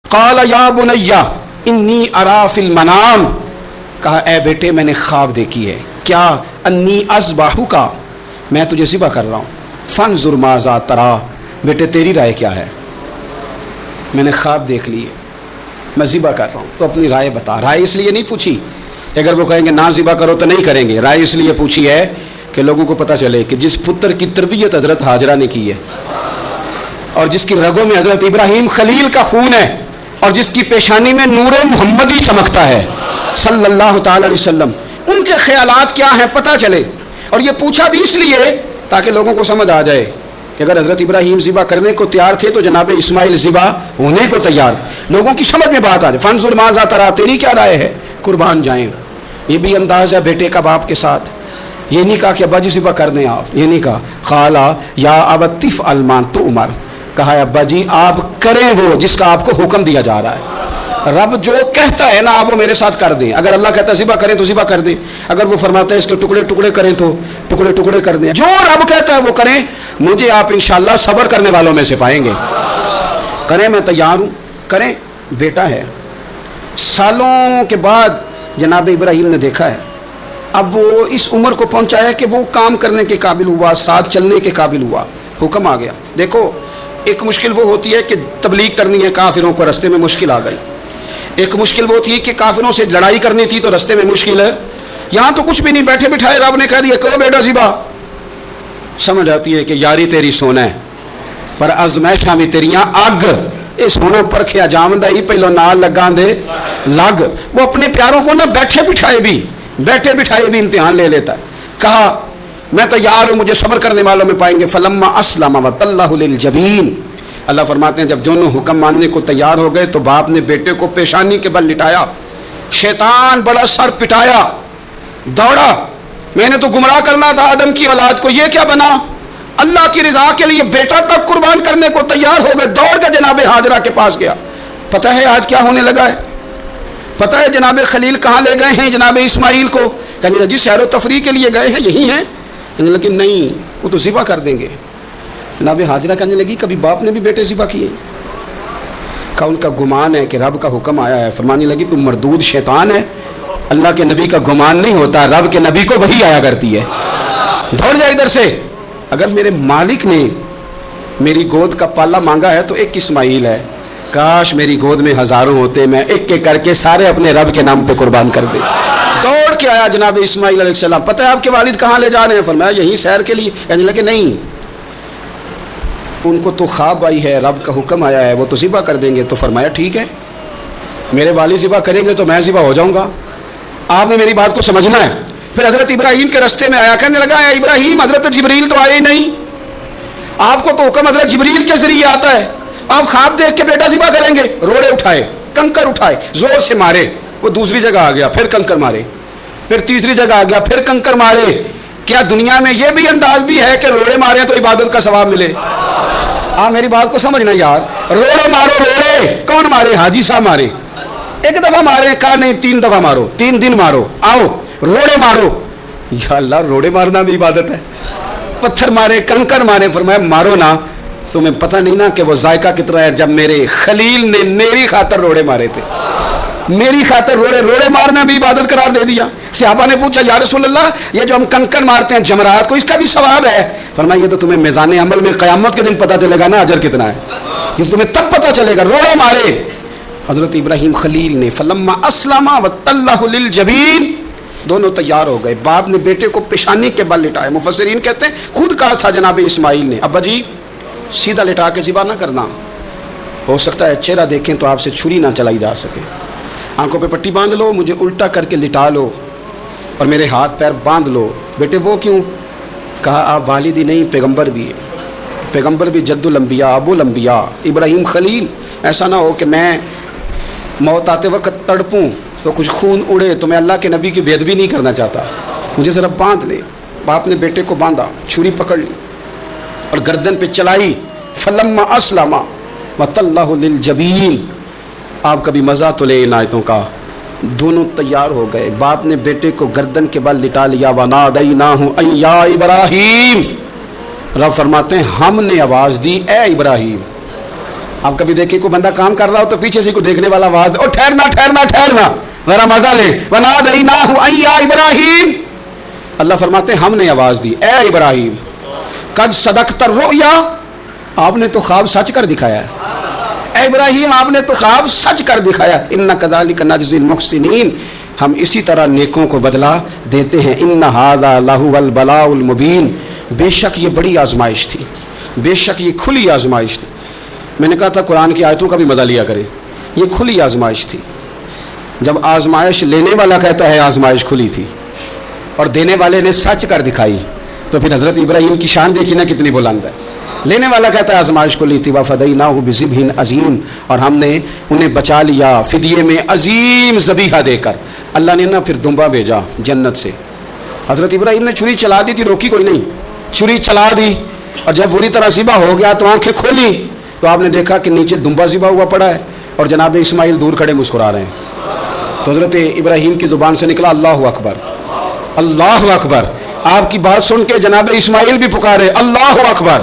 قال یا بنیا انی ارا فی المنام، کہا اے بیٹے میں نے خواب دیکھی ہے، کیا؟ انی اذبحک، میں تجھے ذبح کر رہا ہوں، فانظر ماذا تری، بیٹے تیری رائے کیا ہے؟ میں نے خواب دیکھ لی ہے، میں ذبح کر رہا ہوں، تو اپنی رائے بتا۔ رائے اس لیے نہیں پوچھی، اگر وہ کہیں گے نہ ذبح کرو تو نہیں کریں گے، رائے اس لیے پوچھی ہے کہ لوگوں کو پتہ چلے کہ جس پتر کی تربیت حضرت ہاجرہ نے کی ہے، اور جس کی رگوں میں حضرت ابراہیم خلیل کا خون ہے، اور جس کی پیشانی میں نور محمدی چمکتا ہے صلی اللہ تعالی علیہ وسلم، ان کے خیالات کیا ہیں پتہ چلے۔ اور یہ پوچھا بھی اس لیے تاکہ لوگوں کو سمجھ آ جائے کہ اگر حضرت ابراہیم ذبح کرنے کو تیار تھے تو جناب اسماعیل ذبح ہونے کو تیار، لوگوں کی سمجھ میں بات آ جائے۔ فانظر ماذا تری، تیری کیا رائے ہے؟ قربان جائیں۔ یہ بھی انداز ہے بیٹے کا باپ کے ساتھ، یہ نہیں کہا کہ ابا جی ذبح کر دیں آپ، یہ نہیں کہا قال یا ابت افعل ما تؤمر، کہا ہے ابا جی آپ کریں وہ جس کا آپ کو حکم دیا جا رہا ہے۔ رب جو کہتا ہے نا آپ وہ میرے ساتھ کر دیں، اگر اللہ کہتا ہے ذبح کریں تو ذبح کر دیں، اگر وہ فرماتا ہے اس کے ٹکڑے ٹکڑے کریں تو ٹکڑے ٹکڑے کر دیں، جو رب کہتا ہے وہ کریں، مجھے آپ انشاءاللہ صبر کرنے والوں میں سے پائیں گے۔ کریں، میں تیار ہوں، کریں۔ بیٹا ہے، سالوں کے بعد جناب ابراہیم نے دیکھا ہے، اب وہ اس عمر کو پہنچا ہے کہ وہ کام کرنے کے قابل ہوا، ساتھ چلنے کے قابل ہوا، حکم آ گیا۔ دیکھو ایک مشکل وہ ہوتی ہے کہ تبلیغ کرنی ہے کافروں کو، رستے میں مشکل آ گئی۔ ایک مشکل وہ تھی کہ کافروں سے لڑائی کرنی تھی تو رستے میں مشکل ہے۔ یہاں تو کچھ بھی نہیں، بیٹھے بٹھائے رب نے کہہ دیا کرو بیٹا ذبح۔ سمجھ آتی ہے کہ یاری تیری سونا ہے پر ازمائشاں بھی تیریاں اگ، یہ سونا پرکھیا جامدہ ہی پہلو نال لگا دے لگ۔ وہ اپنے پیاروں کو نہ بیٹھے بٹھائے بھی امتحان لے لیتا ہے۔ کہا میں تیار ہوں، مجھے صبر کرنے والوں میں پائیں گے۔ فلما اسلم وتلہ للجبین، اللہ فرماتے ہیں جب دونوں حکم ماننے کو تیار ہو گئے تو باپ نے بیٹے کو پیشانی کے بل لٹایا، شیطان بڑا سر پٹایا، دوڑا، میں نے تو گمراہ کرنا تھا آدم کی اولاد کو، یہ کیا بنا؟ اللہ کی رضا کے لیے بیٹا تک قربان کرنے کو تیار ہو گئے، دوڑ کے جناب ہاجرہ کے پاس گیا۔ پتہ ہے آج کیا ہونے لگا ہے؟ پتہ ہے جناب خلیل کہاں لے گئے ہیں جناب اسماعیل کو؟ کہنے لگی سیر و تفریح کے لیے گئے ہیں، یہی ہیں؟ کہنے لگی نہیں وہ تو ذبح کر دیں گے۔ جناب ہاجرہ کہنے لگی کبھی باپ نے بھی بیٹے ذبح کیے؟ کہا ان کا گمان ہے کہ رب کا حکم آیا ہے۔ فرمانے لگی تم مردود شیطان ہے، اللہ کے نبی کا گمان نہیں ہوتا، رب کے نبی کو وحی آیا کرتی ہے، دوڑ جائے ادھر سے۔ اگر میرے مالک نے میری گود کا پالا مانگا ہے تو ایک اسماعیل ہے، کاش میری گود میں ہزاروں ہوتے، میں ایک ایک کر کے سارے اپنے رب کے نام پہ قربان کر دے۔ دوڑ کے آیا جناب اسماعیل علیہ السلام۔ پتہ ہے آپ کے والد کہاں لے جا رہے ہیں؟ فرمایا یہیں سیر کے لیے۔ کہنے لگے نہیں، ان کو تو خواب آئی ہے، رب کا حکم آیا ہے، وہ تو ذبح کر دیں گے۔ تو فرمایا ٹھیک ہے، میرے والد ذبح کریں گے تو میں ذبح ہو جاؤں گا، آپ نے میری بات کو سمجھنا ہے۔ پھر حضرت ابراہیم کے رستے میں آیا، کہنے لگا اے ابراہیم حضرت جبریل تو آئے ہی نہیں، آپ کو تو حکم حضرت جبریل کے ذریعے آتا ہے، آپ خواب دیکھ کے بیٹا ذبح کریں گے؟ روڑے اٹھائے، کنکر اٹھائے، زور سے مارے، وہ دوسری جگہ آ گیا، پھر کنکر مارے، پھر تیسری جگہ آ گیا، پھر کنکر مارے۔ کیا دنیا میں یہ بھی انداز بھی ہے کہ روڑے مارے تو عبادت کا ثواب ملے؟ آپ میری بات کو سمجھنا یار، روڑے مارو، روڑے کون مارے؟ حاجی صاحب مارے، ایک دفعہ مارے، کہا نہیں 3 دفعہ مارو، 3 دن مارو، آؤ روڑے مارو۔ یا اللہ روڑے مارنا بھی عبادت ہے؟ پتھر مارے، کنکر مارے، فرمایا مارو نا، تمہیں پتہ نہیں نا کہ وہ ذائقہ کتنا ہے جب میرے خلیل نے میری خاطر روڑے مارے تھے، میری خاطر روڑے مارنا بھی عبادت قرار دے دیا۔ صحابہ نے پوچھا یا رسول اللہ یہ جو ہم کنکر مارتے ہیں جمرات کو، اس کا بھی ثواب ہے؟ فرمایا یہ تو تمہیں میزان عمل میں قیامت کے دن پتہ چلے گا نا اجر کتنا ہے، یہ تمہیں تب پتہ چلے گا۔ روڑے مارے حضرت ابراہیم خلیل نے۔ فلما اسلم وتلہ للجبین، دونوں تیار ہو گئے، باپ نے بیٹے کو پیشانی کے بل لٹایا۔ مفسرین کہتے ہیں خود کہا تھا جناب اسماعیل نے ابا جی سیدھا لٹا کے ذبح نہ کرنا، ہو سکتا ہے چہرہ دیکھیں تو آپ سے چھری نہ چلائی جا سکے، آنکھوں پہ پٹی باندھ لو، مجھے الٹا کر کے لٹا لو اور میرے ہاتھ پیر باندھ لو۔ بیٹے وہ کیوں؟ کہا آپ والد ہی نہیں پیغمبر بھی ہے، پیغمبر بھی جد الانبیاء ابو الانبیاء ابراہیم خلیل، ایسا نہ ہو کہ میں موت آتے وقت تڑپوں تو کچھ خون اڑے، تو میں اللہ کے نبی کی بے ادبی نہیں کرنا چاہتا، مجھے ذرا باندھ لے۔ باپ نے بیٹے کو باندھا، چھری پکڑ لی اور گردن پہ چلائی۔ فلما اسلم وتلہ للجبین، آپ کبھی مزہ تو لے ان آیتوں کا۔ دونوں تیار ہو گئے، باپ نے بیٹے کو گردن کے بل لٹا لیا۔ ونادیناہ ان یا ابراہیم، رب فرماتے ہیں ہم نے آواز دی اے ابراہیم، آپ کبھی دیکھیں کوئی بندہ کام کر رہا ہو تو پیچھے سے کوئی دیکھنے والا آواز، او ٹھہرنا ٹھہرنا ٹھہرنا ذرا مزہ لے، وَنَادَيْنَاهُ أَن يَا إِبْرَاهِيمُ، اللہ فرماتے ہیں ہم نے آواز دی، اے ابراہیم قد صدقت الرؤیا، آپ نے تو خواب سچ کر دکھایا ہے، اے ابراہیم آپ نے تو خواب سچ کر دکھایا، اِنَّا كَذَلِكَ نَجْزِي الْمُحْسِنِينَ، ہم اسی طرح نیکوں کو بدلہ دیتے ہیں، اِنَّ هَذَا لَهُوَ الْبَلَاءُ الْمُبِينُ، بے شک یہ بڑی آزمائش تھی، بے شک یہ کھلی آزمائش تھی۔ میں نے کہا تھا قرآن کی آیتوں کا بھی مزہ لیا کرے، یہ کھلی آزمائش تھی۔ جب آزمائش لینے والا کہتا ہے آزمائش کھلی تھی اور دینے والے نے سچ کر دکھائی، تو پھر حضرت ابراہیم کی شان دیکھی نا کتنی بلند ہے۔ لینے والا کہتا ہے آزمائش کھلی تھی، وَفَدَيْنَاهُ بِذِبْحٍ عَظِيمٍ، اور ہم نے انہیں بچا لیا فدیے میں عظیم ذبیحہ دے کر۔ اللہ نے نا پھر دمبا بھیجا جنت سے، حضرت ابراہیم نے چھری چلا دی تھی، روکی کوئی نہیں، چھری چلا دی، اور جب بری طرح ذبح ہو گیا تو آنکھیں کھولی تو آپ نے دیکھا کہ نیچے دمبا ذبح ہوا پڑا ہے اور جناب اسماعیل دور کھڑے مسکرا رہے ہیں۔ تو حضرت ابراہیم کی زبان سے نکلا اللہ اکبر، اللہ اکبر۔ آپ کی بات سن کے جناب اسماعیل بھی پکارے اللہ اکبر،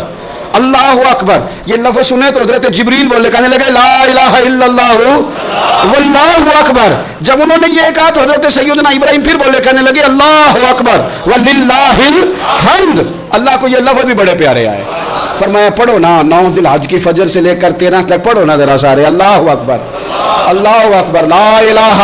اللہ اکبر۔ یہ لفظ سنے تو حضرت جبریل بولے، کہنے لگے لا الہ الا اللہ واللہ اکبر۔ جب انہوں نے یہ کہا تو حضرت سیدنا ابراہیم پھر بولے، کہنے لگے اللہ اکبر وللہ الحمد۔ اللہ کو یہ لفظ بھی بڑے پیارے آئے۔ فرمایا پڑھو نا 9 ذی الحج کی فجر سے لے کر 13 تک پڑھو نا ذرا سارے، اللہ اکبر اللہ اکبر، لا الہ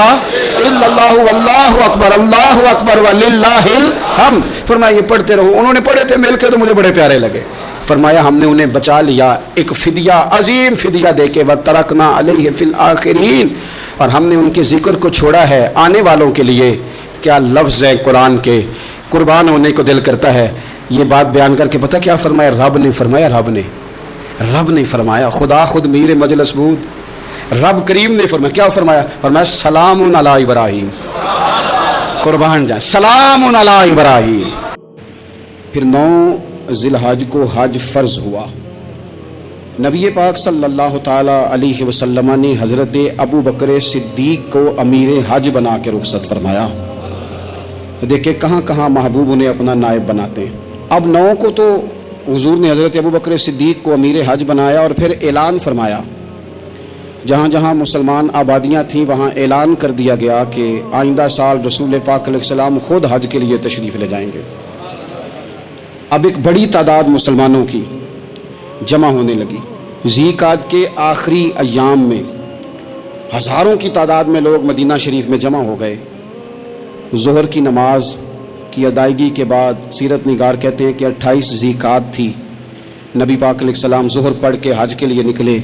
الا اللہ واللہ اکبر، اللہ اکبر وللہ الحمد۔ فرمایا یہ پڑھتے رہو۔ انہوں نے پڑھے تھے مل کے تو مجھے بڑے پیارے لگے۔ فرمایا ہم نے انہیں بچا لیا ایک فدیہ، عظیم فدیہ دے کے، وَتَرَكْنَا عَلَيْهِ فِي الْآخِرِينَ، اور ہم نے ان کے ذکر کو چھوڑا ہے آنے والوں کے لیے۔ کیا لفظ ہے قرآن کے، قربان ہونے کو دل کرتا ہے۔ یہ بات بیان کر کے پتہ کیا فرمایا؟ رب نے فرمایا، رب نے فرمایا، خدا خود میر مجلس بود، رب کریم نے فرمایا، کیا فرمایا؟ فرمایا سلام علی ابراہیم، قربان جائیں، سلام علی ابراہیم۔ پھر 9 ذی الحج کو حج فرض ہوا۔ نبی پاک صلی اللہ تعالی علیہ وسلم نے حضرت ابو بکر صدیق کو امیر حج بنا کے رخصت فرمایا۔ دیکھیں کہاں کہاں محبوب انہیں اپنا نائب بناتے ہیں۔ اب 9 کو تو حضور نے حضرت ابو بکر صدیق کو امیر حج بنایا اور پھر اعلان فرمایا، جہاں جہاں مسلمان آبادیاں تھیں وہاں اعلان کر دیا گیا کہ آئندہ سال رسول پاک علیہ السلام خود حج کے لیے تشریف لے جائیں گے۔ اب ایک بڑی تعداد مسلمانوں کی جمع ہونے لگی۔ ذی القعدہ کے آخری ایام میں ہزاروں کی تعداد میں لوگ مدینہ شریف میں جمع ہو گئے۔ ظہر کی نماز کی ادائیگی کے بعد سیرت نگار کہتے ہیں کہ 28 ذی القعدہ تھی، نبی پاک علیہ السلام ظہر پڑھ کے حج کے لیے نکلے،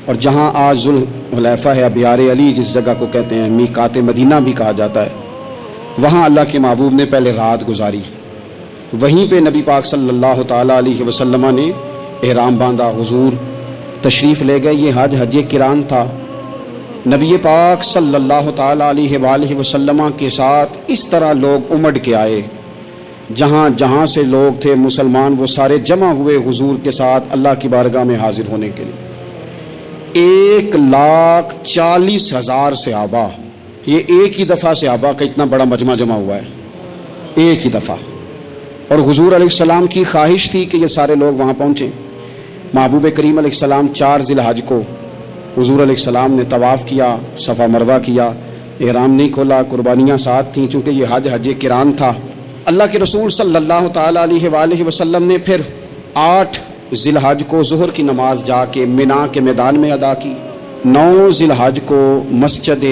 اور جہاں آج ذوالحلیفہ ہے، ابیار علی جس جگہ کو کہتے ہیں، میقات مدینہ بھی کہا جاتا ہے، وہاں اللہ کے محبوب نے پہلے رات گزاری۔ وہیں پہ نبی پاک صلی اللہ تعالیٰ علیہ وسلم نے احرام باندھا، حضور تشریف لے گئے۔ یہ حج قران تھا۔ نبی پاک صلی اللہ تعالیٰ علیہ وآلہ وسلم کے ساتھ اس طرح لوگ امڑ کے آئے، جہاں جہاں سے لوگ تھے مسلمان وہ سارے جمع ہوئے حضور کے ساتھ اللہ کی بارگاہ میں حاضر ہونے کے لیے۔ 1,40,000 صحابہ، یہ ایک ہی دفعہ صحابہ کا اتنا بڑا مجمع جمع ہوا ہے، ایک ہی دفعہ۔ اور حضور علیہ السلام کی خواہش تھی کہ یہ سارے لوگ وہاں پہنچیں۔ محبوب کریم علیہ السلام 4 ذی الحج کو حضور علیہ السلام نے طواف کیا، صفا مروہ کیا، احرام نہیں کھولا، قربانیاں ساتھ تھیں چونکہ یہ حج قران تھا۔ اللہ کے رسول صلی اللہ تعالیٰ علیہ وآلہ وسلم نے پھر 8 ذی الحج کو ظہر کی نماز جا کے مینا کے میدان میں ادا کی۔ 9 ذی الحج کو مسجد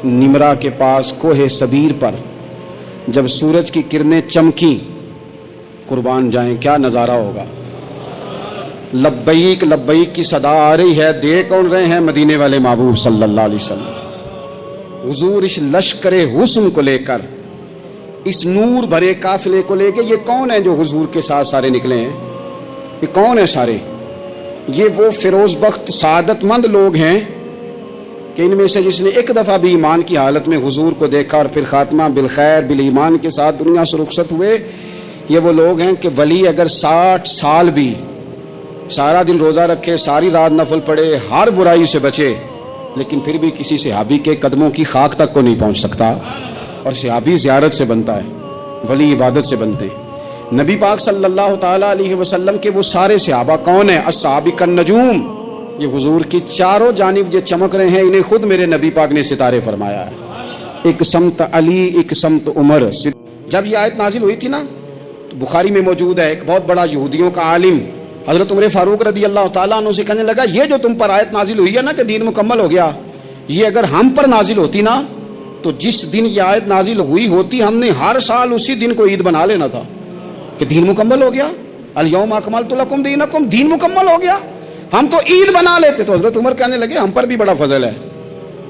نمرہ کے پاس کوہ صبیر پر جب سورج کی کرنیں چمکیں، قربان جائیں کیا نظارہ ہوگا۔ لبیک لبیک کی صدا آ رہی ہے، دے کون رہے ہیں؟ مدینے والے محبوب صلی اللہ علیہ وسلم۔ حضور اس لشکر حسن کو لے کر، اس نور بھرے قافلے کو لے کے، یہ کون ہے جو حضور کے ساتھ سارے نکلے ہیں؟ یہ کون ہے سارے؟ یہ وہ فیروز بخت سعادت مند لوگ ہیں کہ ان میں سے جس نے ایک دفعہ بھی ایمان کی حالت میں حضور کو دیکھا اور پھر خاتمہ بالخیر بالایمان کے ساتھ دنیا سے رخصت ہوئے، یہ وہ لوگ ہیں کہ ولی اگر 60 سال بھی سارا دن روزہ رکھے، ساری رات نفل پڑھے، ہر برائی سے بچے، لیکن پھر بھی کسی صحابی کے قدموں کی خاک تک کو نہیں پہنچ سکتا۔ اور صحابی زیارت سے بنتا ہے، ولی عبادت سے بنتے ہیں۔ نبی پاک صلی اللہ تعالیٰ علیہ وسلم کے وہ سارے صحابہ کون ہیں؟ الصحابہ النجوم، یہ حضور کی چاروں جانب جو چمک رہے ہیں انہیں خود میرے نبی پاک نے ستارے فرمایا ہے. ایک سمت علی، ایک سمت عمر. جب یہ آیت نازل ہوئی تھی نا تو بخاری میں موجود ہے، ایک بہت بڑا یہودیوں کا عالم حضرت عمر فاروق رضی اللہ تعالیٰ عنہ سے کہنے لگا یہ جو تم پر آیت نازل ہوئی ہے نا کہ دین مکمل ہو گیا، یہ اگر ہم پر نازل ہوتی نا تو جس دن یہ آیت نازل ہوئی ہوتی ہم نے ہر سال اسی دن کو عید بنا لینا تھا کہ دین مکمل ہو گیا. الیوم اکملت لکم دینکم، دین مکمل ہو گیا، ہم تو عید بنا لیتے. تو حضرت عمر کہنے لگے ہم پر بھی بڑا فضل ہے.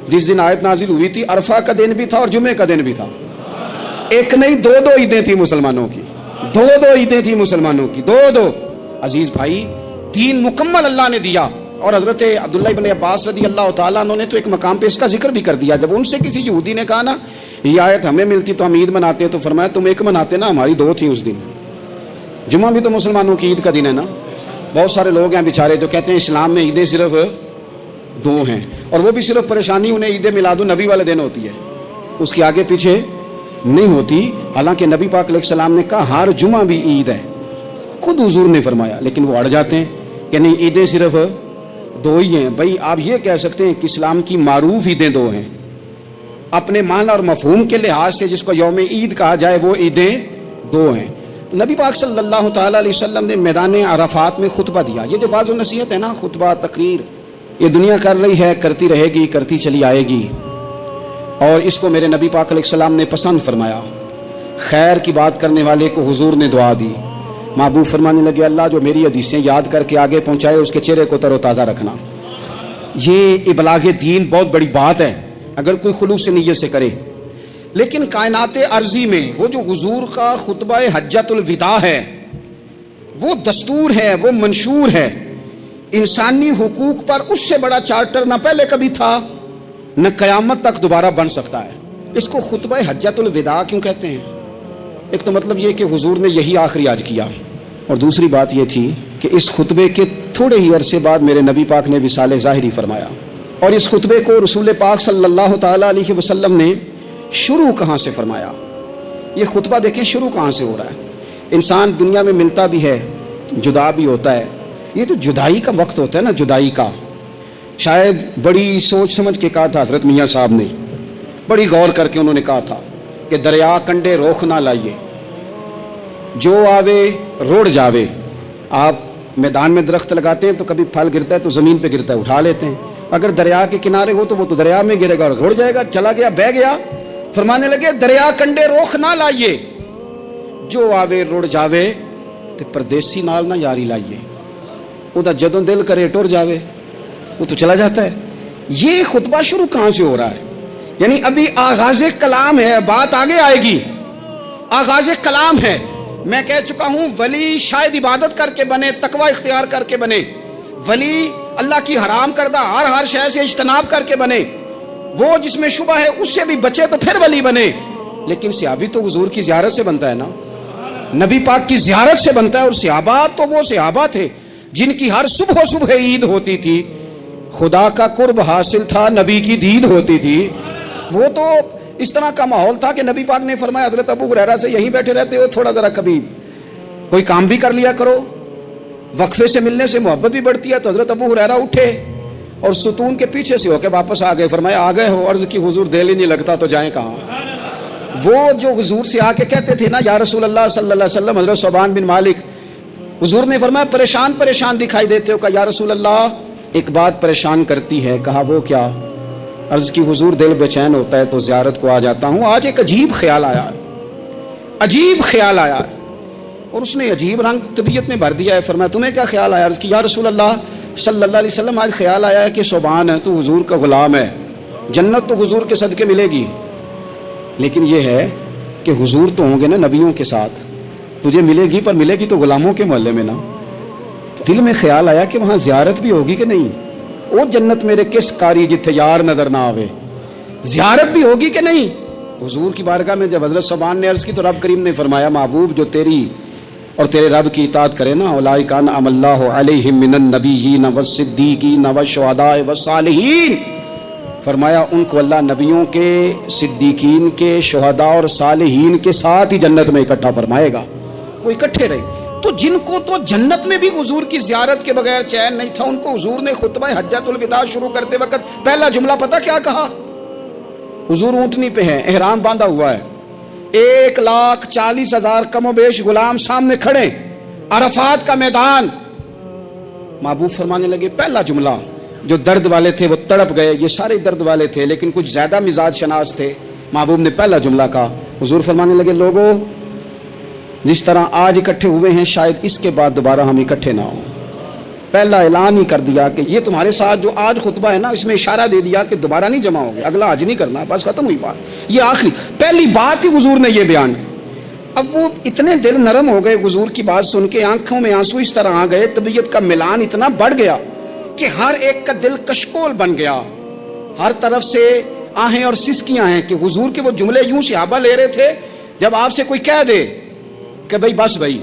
جس دن آیت نازل ہوئی تھی عرفہ کا دن بھی تھا اور جمعے کا دن بھی تھا. ایک نہیں دو عیدیں تھیں مسلمانوں کی، دو عیدیں تھیں مسلمانوں کی، دو. عزیز بھائی، دین مکمل اللہ نے دیا. اور حضرت عبداللہ ابن عباس رضی اللہ تعالیٰ عنہ نے تو ایک مقام پہ اس کا ذکر بھی کر دیا. جب ان سے کسی یہودی نے کہا نا یہ آیت ہمیں ملتی تو ہم عید مناتے ہیں، تو فرمایا تم ایک مناتے نا، ہماری دو تھیں اس دن. جمعہ بھی تو مسلمانوں کی عید کا دن ہے نا. بہت سارے لوگ ہیں بیچارے جو کہتے ہیں اسلام میں عیدیں صرف دو ہیں، اور وہ بھی صرف پریشانی انہیں عید میلاد النبی والے دن ہوتی ہے، اس کے آگے پیچھے نہیں ہوتی. حالانکہ نبی پاک علیہ السلام نے کہا ہر جمعہ بھی عید ہے، خود حضور نے فرمایا، لیکن وہ اڑ جاتے ہیں کہ نہیں عیدیں صرف دو ہی ہیں. بھائی آپ یہ کہہ سکتے ہیں کہ اسلام کی معروف عیدیں دو ہیں، اپنے معنی اور مفہوم کے لحاظ سے جس کو یوم عید کہا جائے وہ عیدیں دو ہیں. نبی پاک صلی اللہ تعالیٰ علیہ وسلم نے میدان عرفات میں خطبہ دیا. یہ جو واعظ و نصیحت ہے نا، خطبہ تقریر، یہ دنیا کر رہی ہے، کرتی رہے گی، کرتی چلی آئے گی، اور اس کو میرے نبی پاک علیہ السلام نے پسند فرمایا. خیر کی بات کرنے والے کو حضور نے دعا دی. محبوب فرمانے لگے اللہ جو میری حدیثیں یاد کر کے آگے پہنچائے اس کے چہرے کو تر و تازہ رکھنا. یہ ابلاغ دین بہت بڑی بات ہے اگر کوئی خلوص نیت سے کرے. لیکن کائنات ارضی میں وہ جو حضور کا خطبہ حجۃ الوداع ہے، وہ دستور ہے، وہ منشور ہے. انسانی حقوق پر اس سے بڑا چارٹر نہ پہلے کبھی تھا نہ قیامت تک دوبارہ بن سکتا ہے. اس کو خطبہ حجۃ الوداع کیوں کہتے ہیں؟ ایک تو مطلب یہ کہ حضور نے یہی آخری حج کیا، اور دوسری بات یہ تھی کہ اس خطبے کے تھوڑے ہی عرصے بعد میرے نبی پاک نے وصال ظاہری فرمایا. اور اس خطبے کو رسول پاک صلی اللہ تعالیٰ علیہ وسلم نے شروع کہاں سے فرمایا؟ یہ خطبہ دیکھیں شروع کہاں سے ہو رہا ہے. انسان دنیا میں ملتا بھی ہے، جدا بھی ہوتا ہے. یہ تو جدائی کا وقت ہوتا ہے نا، جدائی کا. شاید بڑی سوچ سمجھ کے کہا تھا حضرت میاں صاحب نے، بڑی غور کر کے انہوں نے کہا تھا کہ دریا کنڈے روخ نہ لائیے، جو آوے روڑ جاوے. آپ میدان میں درخت لگاتے ہیں تو کبھی پھل گرتا ہے تو زمین پہ گرتا ہے، اٹھا لیتے ہیں. اگر دریا کے کنارے ہو تو وہ تو دریا میں گرے گا اور روڑ جائے گا، چلا گیا، بہہ گیا. فرمانے لگے دریا کنڈے روخ نہ لائیے، جو آوے روڑ جاوے تے پردیسی نال نہ یاری لائیے. وہ دا جدوں دل کرے ٹر جاوے، وہ تو چلا جاتا ہے. یہ خطبہ شروع کہاں سے ہو رہا ہے؟ یعنی ابھی آغاز کلام ہے، بات آگے آئے گی. آغاز کلام ہے. میں کہہ چکا ہوں ولی شاید عبادت کر کے بنے، تقوی اختیار کر کے بنے، ولی اللہ کی حرام کردہ ہر شے سے اجتناب کر کے بنے، وہ جس میں شبہ ہے اس سے بھی بچے تو پھر ولی بنے. لیکن صحابی تو حضور کی زیارت سے بنتا ہے نا، نبی پاک کی زیارت سے بنتا ہے. اور صحابہ تو وہ صحابہ تھے جن کی ہر صبح عید ہوتی تھی، خدا کا قرب حاصل تھا، نبی کی دید ہوتی تھی. وہ تو اس طرح کا ماحول تھا کہ نبی پاک نے فرمایا حضرت ابو ہریرہ سے یہیں بیٹھے رہتے ہو، تھوڑا ذرا کبھی کوئی کام بھی کر لیا کرو، وقفے سے ملنے سے محبت بھی بڑھتی ہے. تو حضرت ابو ہریرہ اٹھے اور ستون کے پیچھے سے ہو کے واپس آ گئے. فرمایا آ گئے ہو؟ عرض کی حضور دل ہی نہیں لگتا تو جائیں کہاں. وہ جو حضور سے آ کے کہتے تھے نا یا رسول اللہ صلی اللہ علیہ وسلم، حضرت صوبان بن مالک، حضور نے فرمایا پریشان دکھائی دیتے ہو. کہا یا رسول اللہ ایک بات پریشان کرتی ہے. کہا وہ کیا؟ عرض کی حضور دل بے چین ہوتا ہے تو زیارت کو آ جاتا ہوں. آج ایک عجیب خیال آیا ہے، اور اس نے عجیب رنگ طبیعت میں بھر دیا ہے. فرمایا تمہیں کیا خیال آیا؟ عرض کی یا رسول اللہ صلی اللہ علیہ وسلم آج خیال آیا ہے کہ صوبان ہے تو حضور کا غلام ہے، جنت تو حضور کے صدقے ملے گی، لیکن یہ ہے کہ حضور تو ہوں گے نا نبیوں کے ساتھ، تجھے ملے گی پر ملے گی تو غلاموں کے محلے میں نا. دل میں خیال آیا کہ وہاں زیارت بھی ہوگی کہ نہیں. وہ جنت میرے کس کاری جتھے یار نظر نہ آوے، زیارت بھی ہوگی کہ نہیں. حضور کی بارگاہ میں جب حضرت صوبان نے عرض کی تو رب کریم نے فرمایا محبوب جو تیری اور تیرے رب کی اطاعت کرے نا، اولئک انعم اللہ علیہم من النبیین والصدیقین والشہداء والصالحین، فرمایا ان کو اللہ نبیوں کے، صدیقین کے، شہداء اور صالحین کے ساتھ ہی جنت میں اکٹھا فرمائے گا. وہ اکٹھے رہے. تو جن کو تو جنت میں بھی حضور کی زیارت کے بغیر چین نہیں تھا، ان کو حضور نے خطبہ حجۃ الوداع شروع کرتے وقت پہلا جملہ پتہ کیا کہا؟ حضور اونٹنی پہ ہیں، احرام باندھا ہوا ہے، 1,40,000 کم و بیش غلام سامنے کھڑے، عرفات کا میدان. محبوب فرمانے لگے پہلا جملہ. جو درد والے تھے وہ تڑپ گئے، یہ سارے درد والے تھے لیکن کچھ زیادہ مزاج شناس تھے. محبوب نے پہلا جملہ کہا. حضور فرمانے لگے لوگوں جس طرح آج اکٹھے ہوئے ہیں شاید اس کے بعد دوبارہ ہم اکٹھے نہ ہوں. پہلا اعلان ہی کر دیا کہ یہ تمہارے ساتھ جو آج خطبہ ہے نا، اس میں اشارہ دے دیا کہ دوبارہ نہیں جمع ہوگے، اگلا حج نہیں کرنا، بس ختم ہوئی بات. یہ آخری پہلی بات ہی حضور نے یہ بیان کی. اب وہ اتنے دل نرم ہو گئے حضور کی بات سن کے، آنکھوں میں آنسو اس طرح آ گئے، طبیعت کا ملان اتنا بڑھ گیا کہ ہر ایک کا دل کشکول بن گیا. ہر طرف سے آہیں اور سسکیاں ہیں کہ حضور کے وہ جملے یوں صحابہ لے رہے تھے جب آپ سے کوئی کہہ دے کہ بھائی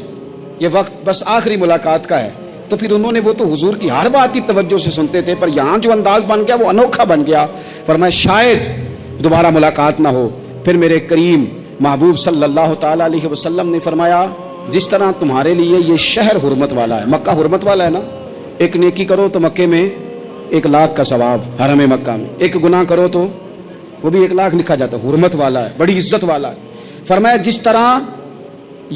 یہ وقت بس آخری ملاقات کا ہے، تو پھر انہوں نے وہ تو حضور کی ہر بات ہی توجہ سے سنتے تھے، پر یہاں جو انداز بن گیا وہ انوکھا بن گیا. فرمایا شاید دوبارہ ملاقات نہ ہو. پھر میرے کریم محبوب صلی اللہ تعالی علیہ وسلم نے فرمایا جس طرح تمہارے لیے یہ شہر حرمت والا ہے، مکہ حرمت والا ہے نا، ایک نیکی کرو تو مکے میں 1,00,000 کا ثواب، حرم مکہ میں ایک گناہ کرو تو وہ بھی 1,00,000 لکھا جاتا ہے. حرمت والا ہے، بڑی عزت والا ہے. فرمایا جس طرح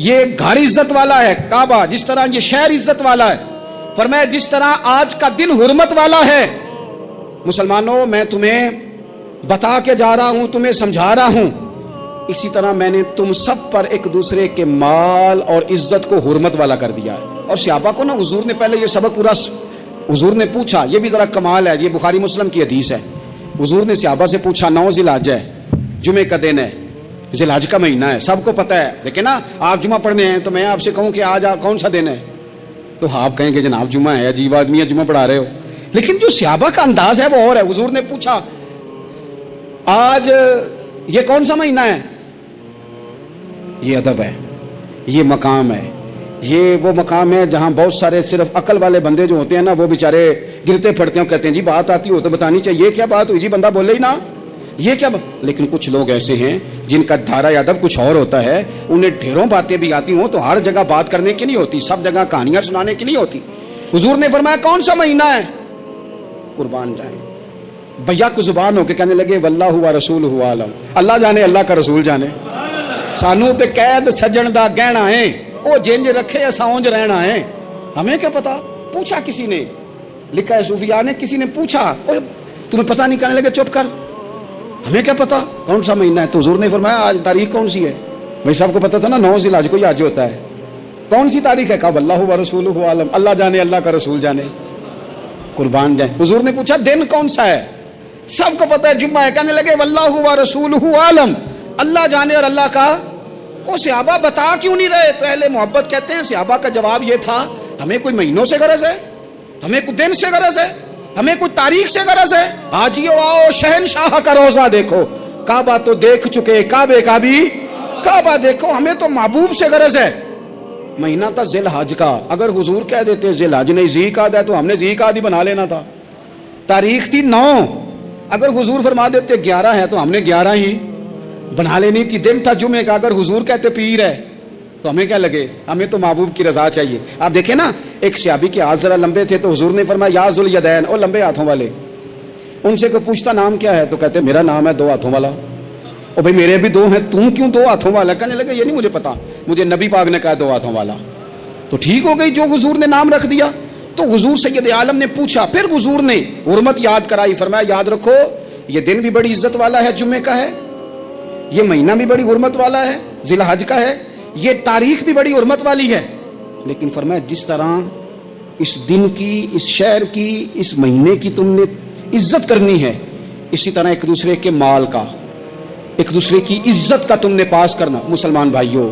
یہ گھر عزت والا ہے کعبہ، جس طرح یہ شہر عزت والا ہے، فرمایا جس طرح آج کا دن حرمت والا ہے. مسلمانوں میں تمہیں بتا کے جا رہا ہوں، تمہیں سمجھا رہا ہوں، اسی طرح میں نے تم سب پر ایک دوسرے کے مال اور عزت کو حرمت والا کر دیا ہے. اور صحابہ کو نا حضور نے پہلے یہ سبق پورا حضور نے پوچھا، یہ بھی ذرا کمال ہے، یہ بخاری مسلم کی حدیث ہے. حضور نے صحابہ سے پوچھا 9 ذی الحج ہے، جمعے کا دن ہے، ذی الحج کا مہینہ ہے، سب کو پتہ ہے، لیکن نا آپ جمعہ پڑھنے ہیں تو میں آپ سے کہوں کہ آج آپ کون سا دن ہے تو آپ کہیں گے جناب جمعہ ہے، عجیب آدمی ہے جمعہ پڑھا رہے ہو. لیکن جو صحابہ کا انداز ہے وہ اور ہے. حضور نے پوچھا آج یہ کون سا مہینہ ہے؟ یہ ادب ہے، یہ مقام ہے، یہ وہ مقام ہے جہاں بہت سارے صرف عقل والے بندے جو ہوتے ہیں نا وہ بیچارے گرتے پھڑتے ہیں، کہتے ہیں جی بات آتی ہو تو بتانی چاہیے، یہ کیا بات ہوئی جی، بندہ بولے ہی نا، یہ کیا لیکن کچھ لوگ ایسے ہیں جن کا دھارا ادب کچھ اور ہوتا ہے، انہیں ڈھیروں باتیں بھی آتی ہوں تو ہر جگہ بات کرنے کی نہیں ہوتی، سب جگہ کہانیاں سنانے کی نہیں ہوتی. حضور نے فرمایا کون سا مہینہ ہے؟ قربان جائیں بھیا کو زبان ہو کے کہنے لگے واللہ و رسولہ عالم، اللہ جانے اللہ کا رسول جانے. سانو تے قید سجن دا گہنا ہے، او جنج رکھے اساؤنج رہنا ہے، ہمیں کیا پتا. پوچھا کسی نے، لکھا ہے صوفیاء نے، کسی نے پوچھا تمہیں پتہ نہیں، کہنے لگے چپ کر، ہمیں کیا پتا کون سا مہینہ ہے. تو حضور نے فرمایا آج تاریخ کون سی ہے؟ بھائی صاحب کو پتا تھا نا 9 ذی الحج کو یہ حج ہوتا ہے، کون سی تاریخ ہے؟ کہا واللہ و رسولہ عالم، اللہ جانے اللہ کا رسول جانے. قربان جائیں. حضور نے پوچھا دن کون سا ہے؟ سب کو پتا ہے جمعہ ہے، کہنے لگے واللہ و رسولہ عالم، اللہ جانے اور اللہ کا. وہ صحابہ بتا کیوں نہیں رہے؟ تو اہل محبت کہتے ہیں صحابہ کا جواب یہ تھا ہمیں کوئی مہینوں سے غرض ہے، ہمیں کوئی دن سے غرض ہے، ہمیں کوئی تاریخ سے غرض ہے. حاجیو آؤ شہنشاہ کا روزہ دیکھو، کعبہ تو دیکھ چکے، کعبے کا بھی کعبہ دیکھو، ہمیں تو محبوب سے غرض ہے. مہینہ تھا ذی الحج کا، اگر حضور کہہ دیتے ذی الحج نہیں ذی قعد ہے تو ہم نے ذی قعد ہی بنا لینا تھا. تاریخ تھی 9، اگر حضور فرما دیتے 11 ہے تو ہم نے 11 ہی بنا لینی تھی. دن تھا جمعے کا، اگر حضور کہتے پیر ہے تو ہمیں کیا لگے، ہمیں تو محبوب کی رضا چاہیے. آپ دیکھیں نا ایک صحابی کے ہاتھ ذرا لمبے تھے تو حضور نے فرمایا یا ذوالیدین، او لمبے ہاتھوں والے. ان سے کوئی پوچھتا نام کیا ہے تو کہتے میرا نام ہے 2 ہاتھوں والا. او بھائی میرے بھی 2 ہیں، تم کیوں 2 ہاتھوں والا؟ کہنے لگے یہ نہیں مجھے پتا، مجھے نبی پاک نے کہا 2 ہاتھوں والا. تو ٹھیک ہو گئی جو حضور نے نام رکھ دیا. تو حضور سید عالم نے پوچھا، پھر حضور نے حرمت یاد کرائی. فرمایا یاد رکھو یہ دن بھی بڑی عزت والا ہے، جمعے کا ہے، یہ مہینہ بھی بڑی حرمت والا ہے، ذی الحج کا ہے، یہ تاریخ بھی بڑی حرمت والی ہے. لیکن فرمایا جس طرح اس دن کی، اس شہر کی، اس مہینے کی تم نے عزت کرنی ہے، اسی طرح ایک دوسرے کے مال کا، ایک دوسرے کی عزت کا تم نے پاس کرنا. مسلمان بھائیوں